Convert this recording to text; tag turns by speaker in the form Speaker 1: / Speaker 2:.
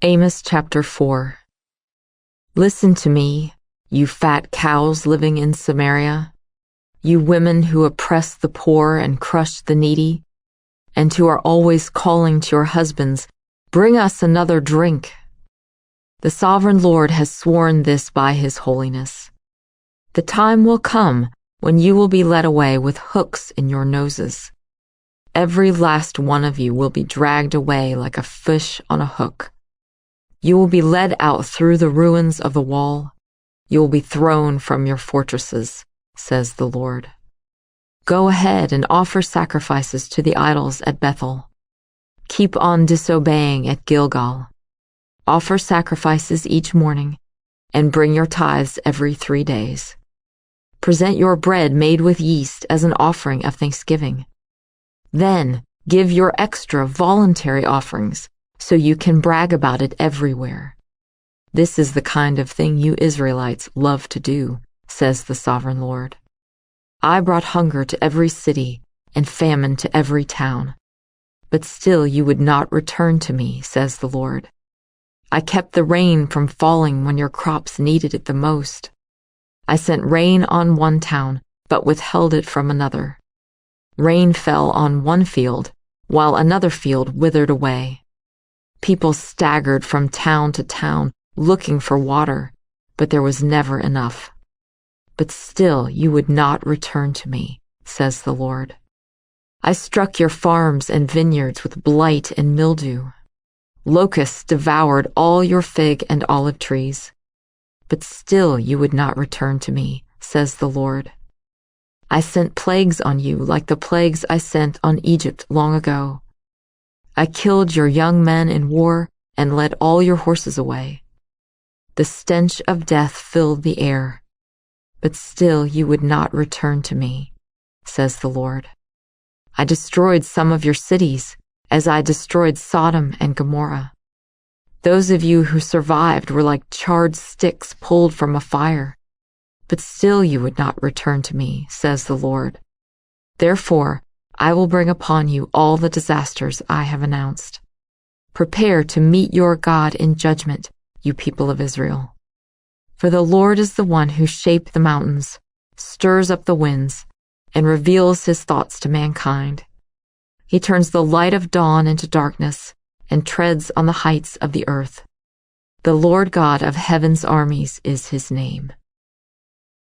Speaker 1: Amos Chapter 4. Listen to me, you fat cows living in Samaria, you women who oppress the poor and crush the needy, and who are always calling to your husbands, "Bring us another drink." The sovereign Lord has sworn this by his holiness. The time will come when you will be led away with hooks in your noses. Every last one of you will be dragged away like a fish on a hook. You will be led out through the ruins of the wall. You will be thrown from your fortresses, says the Lord. Go ahead and offer sacrifices to the idols at Bethel. Keep on disobeying at Gilgal. Offer sacrifices each morning, and bring your tithes every 3 days. Present your bread made with yeast as an offering of thanksgiving. Then give your extra voluntary offerings, so you can brag about it everywhere. This is the kind of thing you Israelites love to do, says the sovereign Lord. I brought hunger to every city and famine to every town, but still you would not return to me, says the Lord. I kept the rain from falling when your crops needed it the most. I sent rain on one town, but withheld it from another. Rain fell on one field, while another field withered away. People staggered from town to town, looking for water, but there was never enough. But still you would not return to me, says the Lord. I struck your farms and vineyards with blight and mildew. Locusts devoured all your fig and olive trees. But still you would not return to me, says the Lord. I sent plagues on you like the plagues I sent on Egypt long ago. I killed your young men in war and led all your horses away. The stench of death filled the air, but still you would not return to me, says the Lord. I destroyed some of your cities, as I destroyed Sodom and Gomorrah. Those of you who survived were like charred sticks pulled from a fire, but still you would not return to me, says the Lord. Therefore, I will bring upon you all the disasters I have announced. Prepare to meet your God in judgment, you people of Israel. For the Lord is the one who shaped the mountains, stirs up the winds, and reveals his thoughts to mankind. He turns the light of dawn into darkness and treads on the heights of the earth. The Lord God of heaven's armies is his name.